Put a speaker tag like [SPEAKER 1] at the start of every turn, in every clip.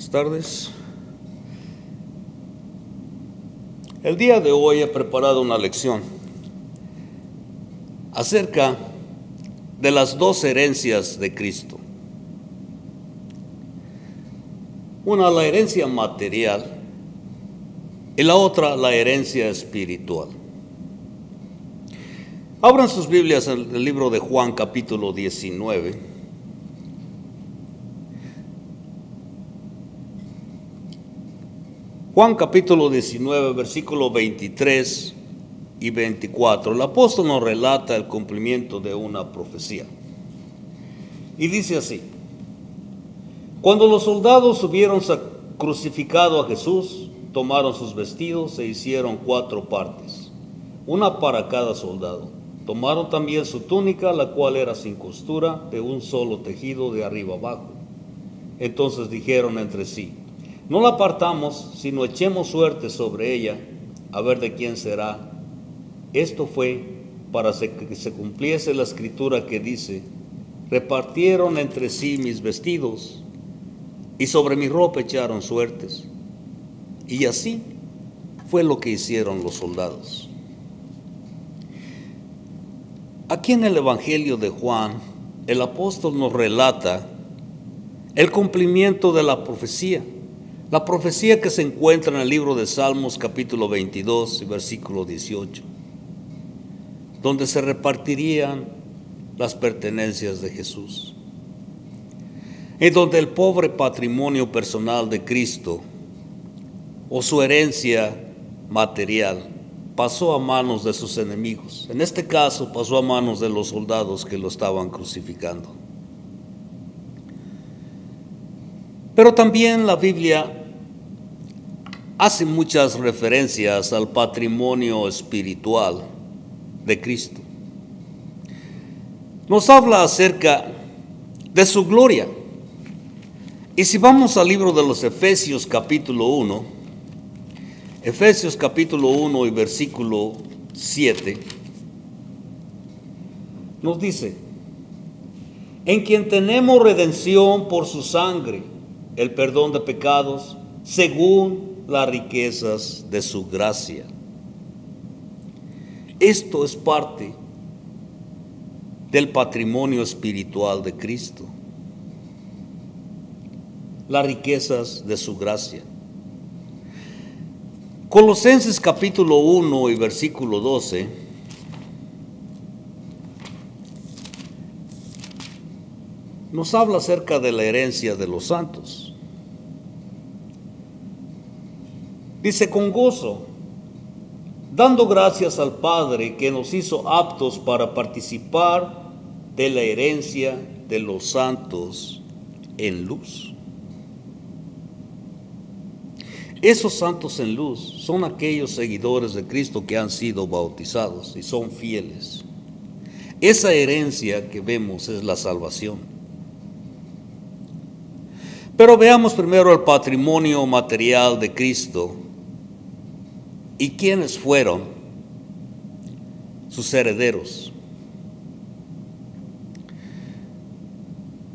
[SPEAKER 1] Buenas tardes. El día de hoy he preparado una lección acerca de las dos herencias de Cristo. Una, la herencia material, y la otra, la herencia espiritual. Abran sus Biblias en el libro de Juan, capítulo 19. Juan capítulo 19, versículo 23 y 24. El apóstol nos relata el cumplimiento de una profecía. Y dice así: cuando los soldados hubieron crucificado a Jesús, tomaron sus vestidos e hicieron 4 partes, una para cada soldado. Tomaron también su túnica, la cual era sin costura, de un solo tejido de arriba abajo. Entonces dijeron entre sí: no la partamos, sino echemos suerte sobre ella, a ver de quién será. Esto fue para que se cumpliese la escritura que dice: repartieron entre sí mis vestidos, y sobre mi ropa echaron suertes. Y así fue lo que hicieron los soldados. Aquí en el Evangelio de Juan, el apóstol nos relata el cumplimiento de la profecía. La profecía que se encuentra en el libro de Salmos capítulo 22 y versículo 18, donde se repartirían las pertenencias de Jesús, en donde el pobre patrimonio personal de Cristo o su herencia material pasó a manos de sus enemigos. En este caso pasó a manos de los soldados que lo estaban crucificando. Pero también la Biblia hace muchas referencias al patrimonio espiritual de Cristo. Nos habla acerca de su gloria. Y si vamos al libro de los Efesios capítulo 1, Efesios capítulo 1 y versículo 7, nos dice: en quien tenemos redención por su sangre, el perdón de pecados, según las riquezas de su gracia. Esto es parte del patrimonio espiritual de Cristo, las riquezas de su gracia. Colosenses capítulo 1 y versículo 12 nos habla acerca de la herencia de los santos. Dice: con gozo, dando gracias al Padre que nos hizo aptos para participar de la herencia de los santos en luz. Esos santos en luz son aquellos seguidores de Cristo que han sido bautizados y son fieles. Esa herencia que vemos es la salvación. Pero veamos primero el patrimonio material de Cristo y quiénes fueron sus herederos.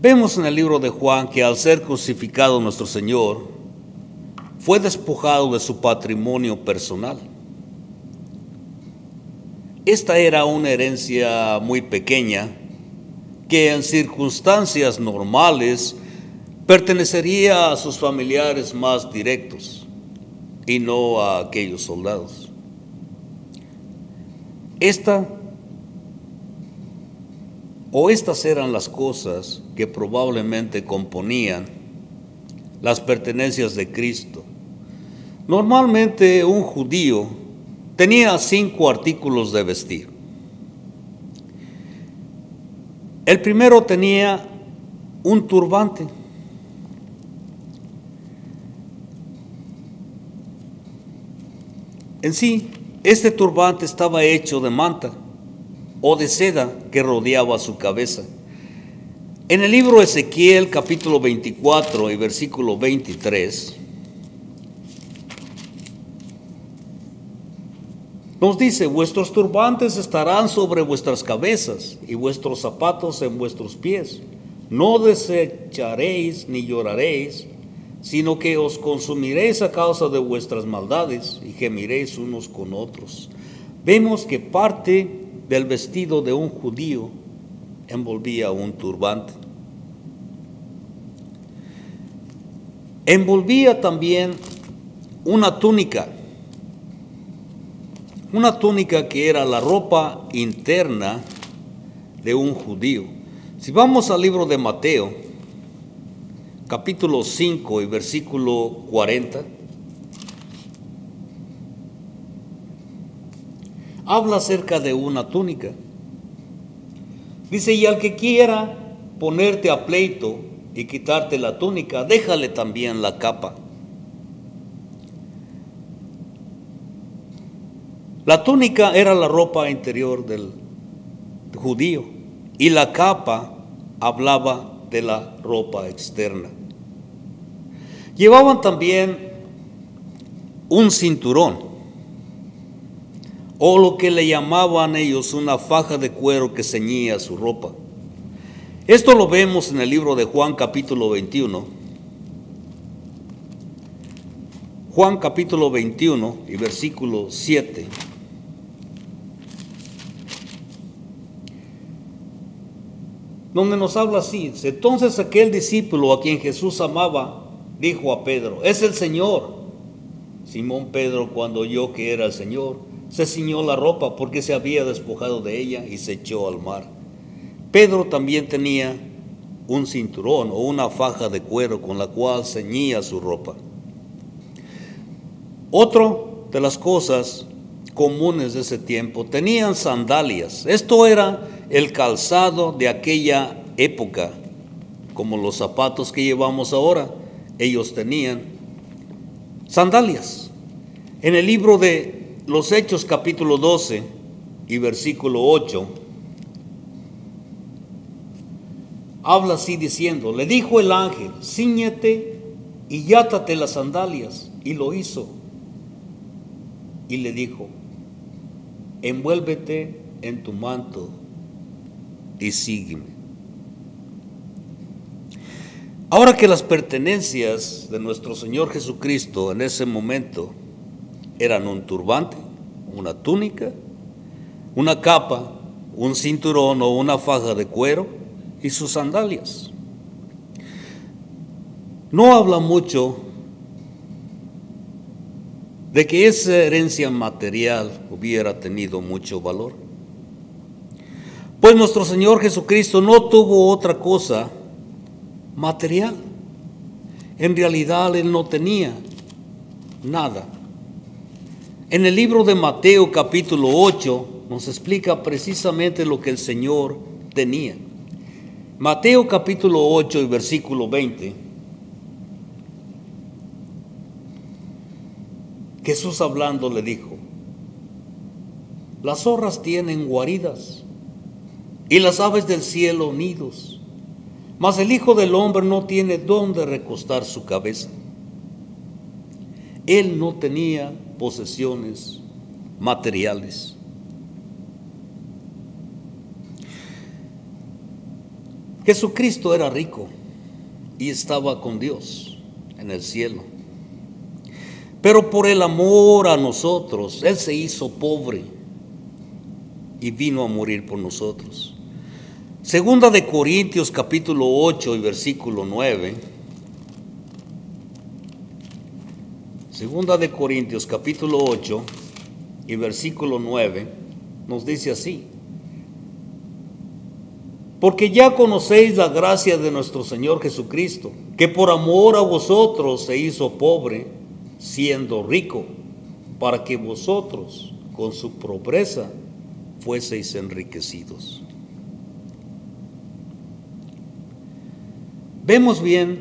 [SPEAKER 1] Vemos en el libro de Juan que al ser crucificado nuestro Señor, fue despojado de su patrimonio personal. Esta era una herencia muy pequeña que en circunstancias normales pertenecería a sus familiares más directos y no a aquellos soldados. Estas eran las cosas que probablemente componían las pertenencias de Cristo. Normalmente un judío tenía 5 artículos de vestir. El primero tenía un turbante. En sí, este turbante estaba hecho de manta o de seda que rodeaba su cabeza. En el libro de Ezequiel, capítulo 24 y versículo 23, nos dice: vuestros turbantes estarán sobre vuestras cabezas y vuestros zapatos en vuestros pies. No desecharéis ni lloraréis, sino que os consumiréis a causa de vuestras maldades y gemiréis unos con otros. Vemos que parte del vestido de un judío envolvía un turbante. Envolvía también una túnica que era la ropa interna de un judío. Si vamos al libro de Mateo, capítulo 5 y versículo 40, habla acerca de una túnica. Dice, y al que quiera ponerte a pleito y quitarte la túnica, déjale también la capa. La túnica era la ropa interior del judío y la capa hablaba de la ropa externa. Llevaban también un cinturón, o lo que le llamaban ellos una faja de cuero que ceñía su ropa. Esto lo vemos en el libro de Juan capítulo 21. Juan capítulo 21 y versículo 7. Donde nos habla así. Entonces aquel discípulo a quien Jesús amaba dijo a Pedro, es el Señor. Simón Pedro, cuando oyó que era el Señor, se ciñó la ropa porque se había despojado de ella y se echó al mar. Pedro también tenía un cinturón o una faja de cuero con la cual ceñía su ropa. Otro de las cosas comunes de ese tiempo, tenían sandalias. Esto era el calzado de aquella época, como los zapatos que llevamos ahora. Ellos tenían sandalias. En el libro de los Hechos capítulo 12 y versículo 8, habla así diciendo, le dijo el ángel, cíñete y yátate las sandalias, y lo hizo. Y le dijo, envuélvete en tu manto y sígueme. Ahora que las pertenencias de nuestro Señor Jesucristo en ese momento eran un turbante, una túnica, una capa, un cinturón o una faja de cuero y sus sandalias. No habla mucho de que esa herencia material hubiera tenido mucho valor. Pues nuestro Señor Jesucristo no tuvo otra cosa material. En realidad Él no tenía nada. En el libro de Mateo capítulo 8 nos explica precisamente lo que el Señor tenía. Mateo capítulo 8 y versículo 20. Jesús hablando le dijo, las zorras tienen guaridas y las aves del cielo nidos, mas el Hijo del Hombre no tiene dónde recostar su cabeza. Él no tenía posesiones materiales. Jesucristo era rico y estaba con Dios en el cielo. Pero por el amor a nosotros, Él se hizo pobre y vino a morir por nosotros. Segunda de Corintios capítulo 8 y versículo 9. Segunda de Corintios capítulo 8 y versículo 9 nos dice así. Porque ya conocéis la gracia de nuestro Señor Jesucristo, que por amor a vosotros se hizo pobre, siendo rico, para que vosotros con su pobreza fueseis enriquecidos. Vemos bien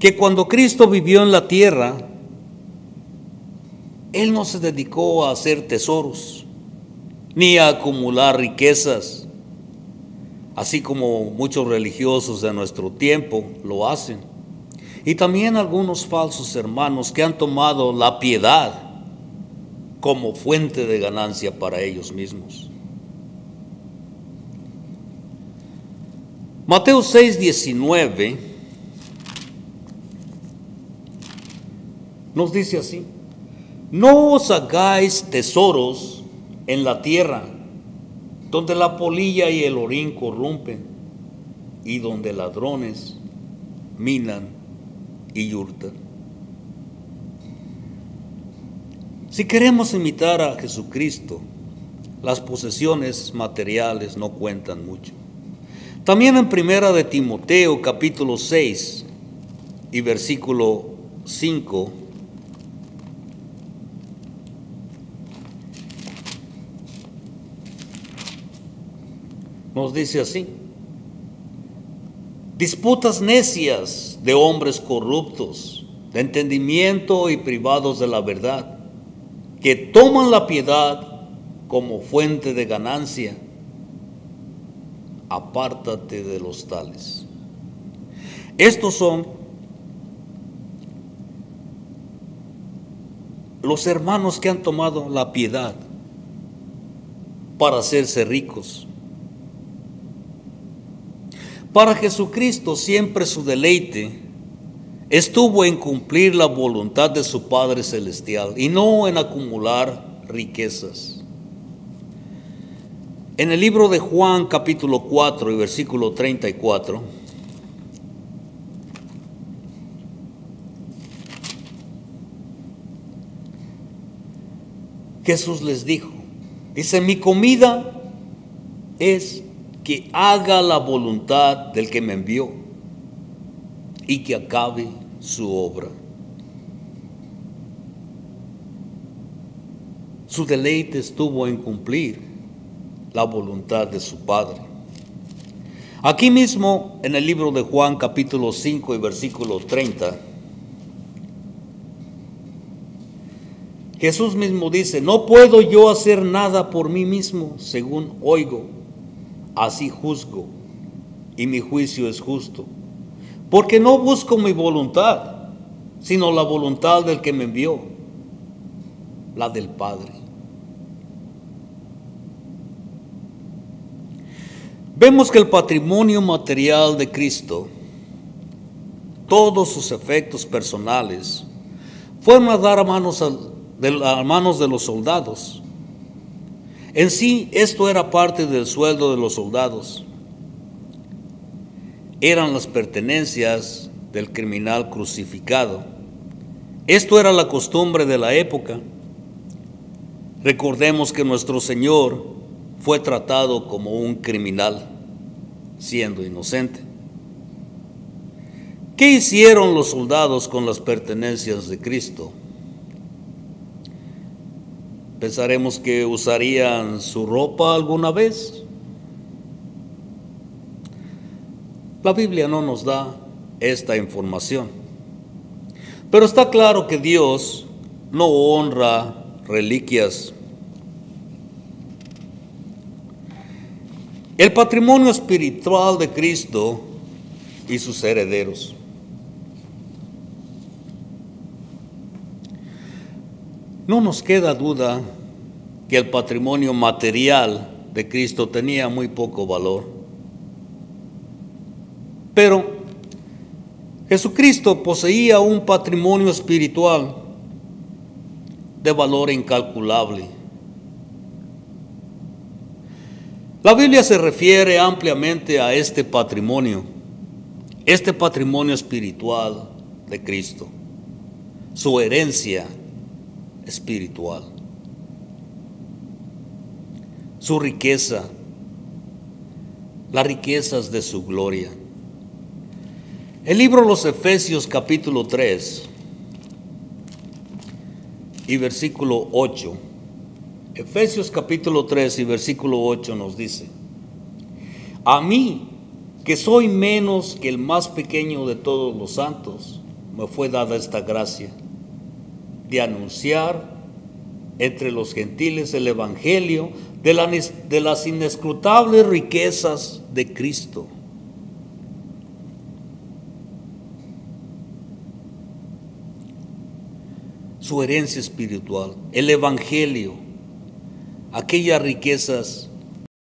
[SPEAKER 1] que cuando Cristo vivió en la tierra, Él no se dedicó a hacer tesoros, ni a acumular riquezas, así como muchos religiosos de nuestro tiempo lo hacen. Y también algunos falsos hermanos que han tomado la piedad como fuente de ganancia para ellos mismos. Mateo 6:19 nos dice así: no os hagáis tesoros en la tierra, donde la polilla y el orín corrompen, y donde ladrones minan y hurtan. Si queremos imitar a Jesucristo, las posesiones materiales no cuentan mucho. También en Primera de Timoteo, capítulo 6 y versículo 5, nos dice así: disputas necias de hombres corruptos, de entendimiento y privados de la verdad, que toman la piedad como fuente de ganancia. Apártate de los tales. Estos son los hermanos que han tomado la piedad para hacerse ricos. Para Jesucristo siempre su deleite estuvo en cumplir la voluntad de su Padre Celestial y no en acumular riquezas. En el libro de Juan, capítulo 4 y versículo 34, Jesús les dijo, dice: mi comida es que haga la voluntad del que me envió y que acabe su obra. Su deleite estuvo en cumplir la voluntad de su Padre. Aquí mismo, en el libro de Juan, capítulo 5 y versículo 30, Jesús mismo dice: no puedo yo hacer nada por mí mismo, según oigo, así juzgo, y mi juicio es justo, porque no busco mi voluntad, sino la voluntad del que me envió, la del Padre. Vemos que el patrimonio material de Cristo, todos sus efectos personales, fueron a dar a manos de los soldados. En sí, esto era parte del sueldo de los soldados. Eran las pertenencias del criminal crucificado. Esto era la costumbre de la época. Recordemos que nuestro Señor fue tratado como un criminal, siendo inocente. ¿Qué hicieron los soldados con las pertenencias de Cristo? ¿Pensaremos que usarían su ropa alguna vez? La Biblia no nos da esta información, pero está claro que Dios no honra reliquias. El patrimonio espiritual de Cristo y sus herederos. No nos queda duda que el patrimonio material de Cristo tenía muy poco valor. Pero Jesucristo poseía un patrimonio espiritual de valor incalculable. La Biblia se refiere ampliamente a este patrimonio espiritual de Cristo, su herencia espiritual, su riqueza, las riquezas de su gloria. El libro de los Efesios, capítulo 3 y versículo 8. Efesios capítulo 3 y versículo 8 nos dice: a mí, que soy menos que el más pequeño de todos los santos, me fue dada esta gracia de anunciar entre los gentiles el evangelio de las inescrutables riquezas de Cristo. Su herencia espiritual, el evangelio, aquellas riquezas